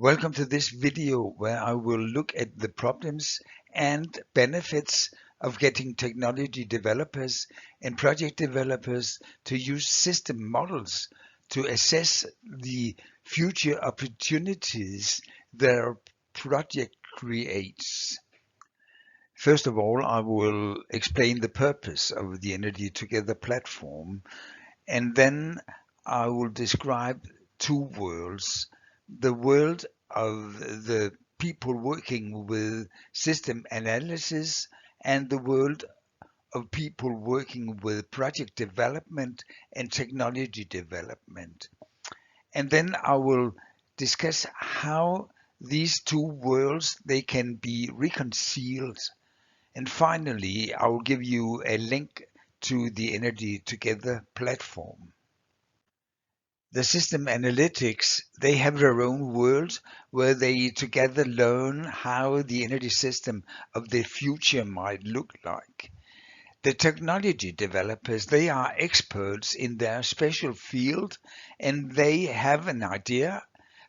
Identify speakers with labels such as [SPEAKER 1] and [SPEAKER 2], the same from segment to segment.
[SPEAKER 1] Welcome to this video where I will look at the problems and benefits of getting technology developers and project developers to use system models to assess the future opportunities their project creates. First of all, I will explain the purpose of the Energy Together platform, and then I will describe two worlds: the world of the people working with system analysis and the world of people working with project development and technology development. And then I will discuss how these two worlds they can be reconciled. And finally, I will give you a link to the Energy Together platform. The system analytics, they have their own world where they together learn how the energy system of the future might look like. The technology developers, they are experts in their special field and they have an idea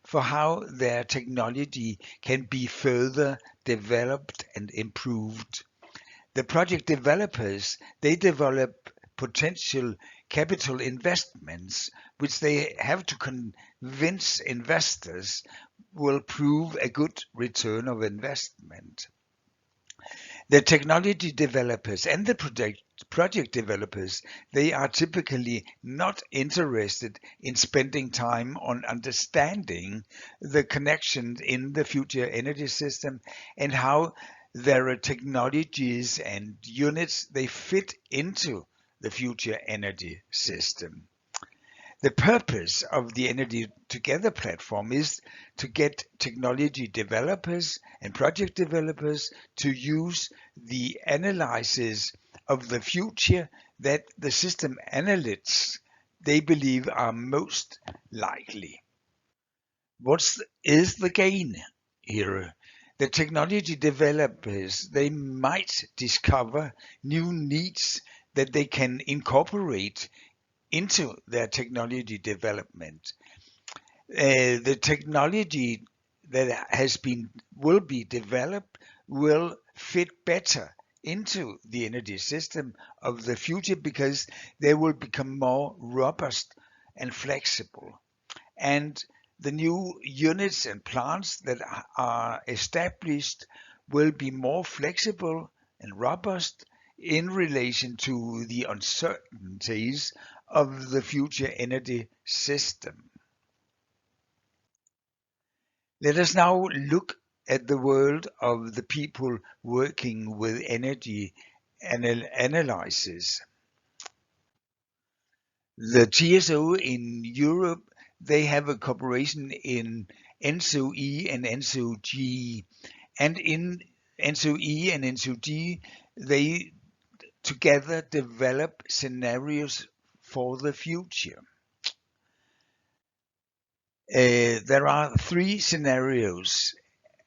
[SPEAKER 1] for how their technology can be further developed and improved. The project developers, they develop potential capital investments, which they have to convince investors will prove a good return of investment. The technology developers and the project developers, they are typically not interested in spending time on understanding the connections in the future energy system and how their technologies and units they fit into the future energy system. The purpose of the Energy Together platform is to get technology developers and project developers to use the analysis of the future that the system analysts they believe are most likely. What is the gain here? The technology developers, they might discover new needs that they can incorporate into their technology development. The technology that will be developed will fit better into the energy system of the future because they will become more robust and flexible. And the new units and plants that are established will be more flexible and robust in relation to the uncertainties of the future energy system. Let us now look at the world of the people working with energy analysis. The TSO in Europe, they have a cooperation in ENTSO-E and ENTSO-G. And in ENTSO-E and ENTSO-G, they together develop scenarios for the future. There are three scenarios,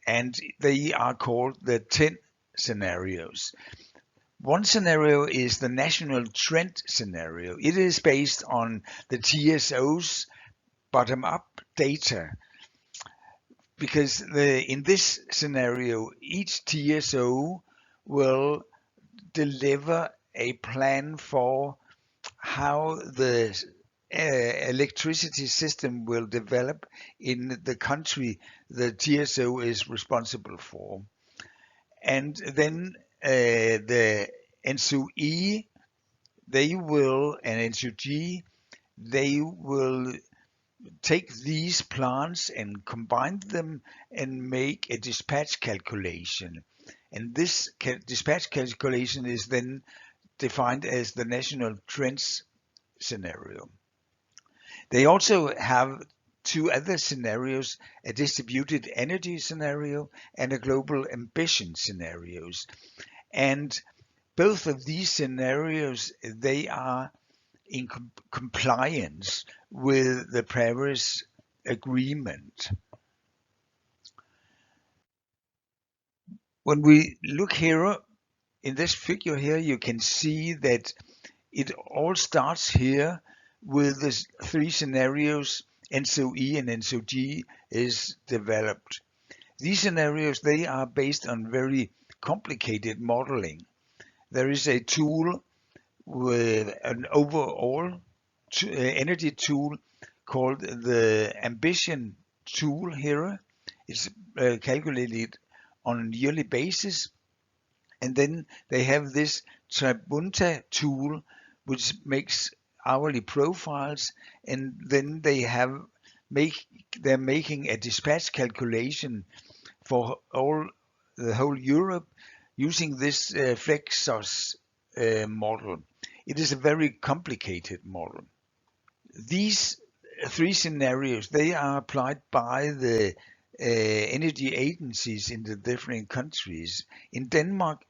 [SPEAKER 1] and they are called the 10 scenarios. One scenario is the national trend scenario. It is based on the TSO's bottom-up data, because in this scenario, each TSO will deliver a plan for how the electricity system will develop in the country the TSO is responsible for. And then the ENTSO-E, and ENTSO-G, they will take these plants and combine them and make a dispatch calculation. And this dispatch calculation is then defined as the national trends scenario. They also have two other scenarios, a distributed energy scenario and a global ambition scenarios. And both of these scenarios, they are in compliance with the Paris Agreement. When we look here in this figure here, you can see that it all starts here with the three scenarios ENTSO-E and ENTSO-G is developed. These scenarios, they are based on very complicated modeling. There is a tool with an overall energy tool called the Ambition tool here. It's calculated on a yearly basis. And then they have this Tribunta tool, which makes hourly profiles. And then they're making a dispatch calculation for the whole Europe using this Flexos model. It is a very complicated model. These three scenarios, they are applied by the energy agencies in the different countries. In Denmark,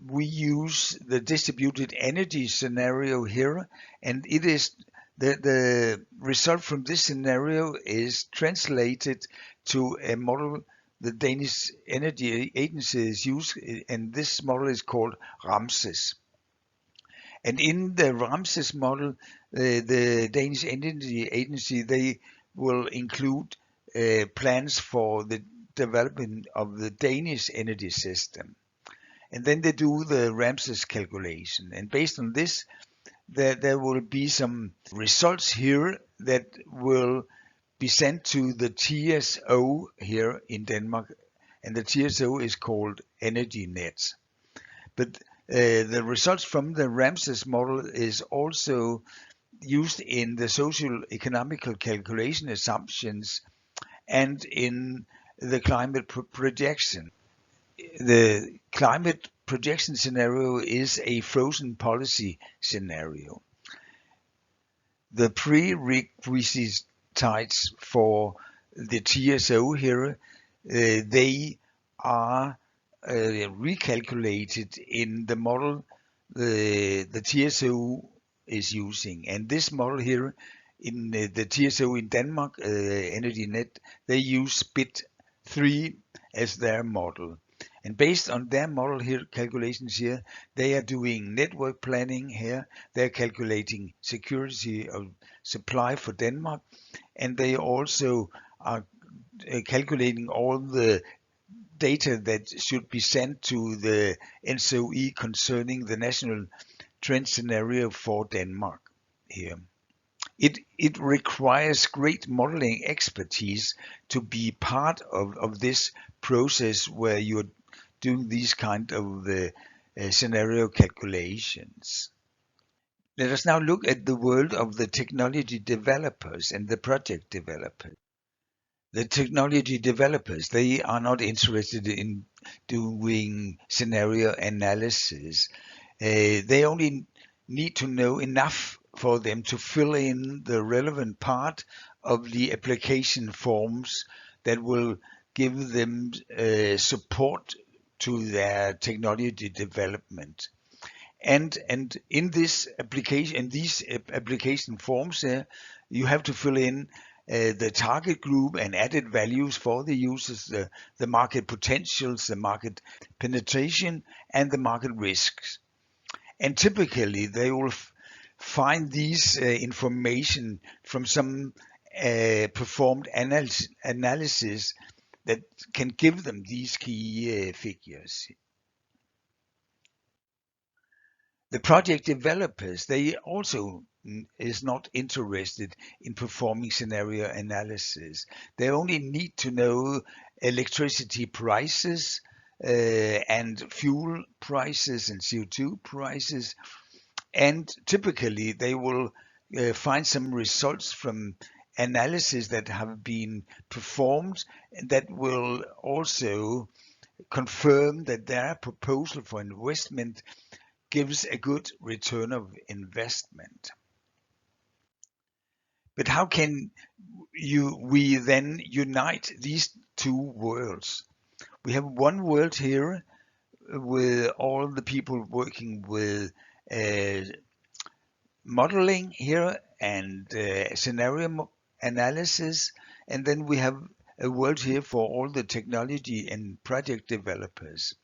[SPEAKER 1] we use the distributed energy scenario here, and it is the result from this scenario is translated to a model the Danish energy agencies use, and this model is called Ramses. And in the Ramses model, the Danish Energy Agency, they will include plans for the development of the Danish energy system. And then they do the Ramses calculation. And based on this, there will be some results here that will be sent to the TSO here in Denmark. And the TSO is called Energinet. But the results from the Ramses model is also used in the social economical calculation assumptions and in the climate projection. The climate projection scenario is a frozen policy scenario. The prerequisites for the TSO here, they are recalculated in the model the TSO is using. And this model here in the TSO in Denmark, Energinet, they use BIT3 as their model. And based on their model here, calculations here, they are doing network planning here. They're calculating security of supply for Denmark. And they also are calculating all the data that should be sent to the ENTSO-E concerning the national trend scenario for Denmark here. It requires great modeling expertise to be part of this process where you're doing these kind of scenario calculations. Let us now look at the world of the technology developers and the project developers. The technology developers, they are not interested in doing scenario analysis. They only need to know enough for them to fill in the relevant part of the application forms that will give them support to their technology development. And in this application, these application forms, you have to fill in the target group and added values for the users, the market potentials, the market penetration, and the market risks. And typically, they will find these information from some performed analysis that can give them these key figures. The project developers, they also is not interested in performing scenario analysis. They only need to know electricity prices and fuel prices and CO2 prices. And typically they will find some results from analysis that have been performed that will also confirm that their proposal for investment gives a good return of investment. But how can we then unite these two worlds? We have one world here with all the people working with modeling here and scenario analysis, and then we have a world here for all the technology and project developers.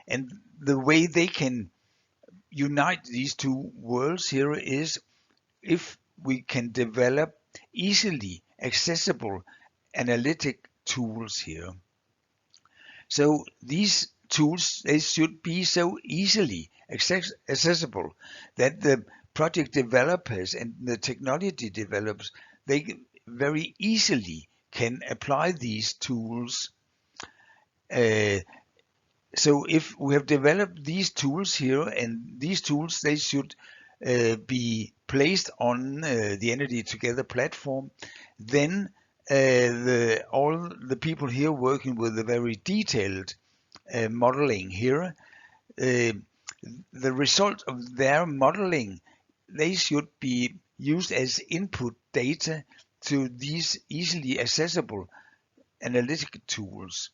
[SPEAKER 1] And the way they can unite these two worlds here is if we can develop easily accessible analytic tools here. So these tools, they should be so easily accessible that the project developers and the technology developers, they very easily can apply these tools. So if we have developed these tools here, and these tools, they should be placed on the Energy Together platform, then all the people here working with the very detailed modeling here, the result of their modeling, they should be used as input data to these easily accessible analytic tools.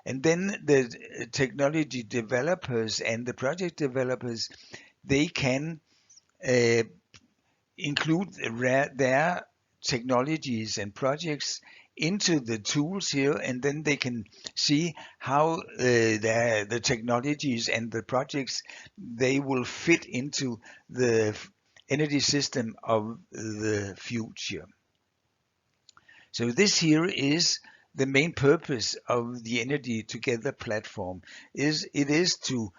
[SPEAKER 1] And then the technology developers and the project developers, they can include their technologies and projects into the tools here, and then they can see how the technologies and the projects, they will fit into the energy system of the future. So this here is the main purpose of the Energy Together platform. It is to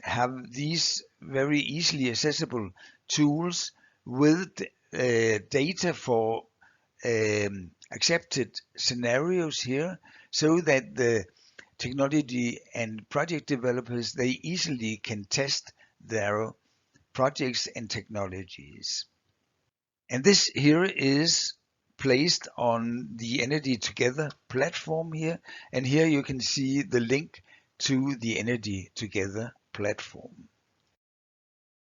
[SPEAKER 1] have these very easily accessible tools with data for accepted scenarios here, so that the technology and project developers, they easily can test their projects and technologies. And this here is placed on the Energy Together platform here, and here you can see the link to the Energy Together platform.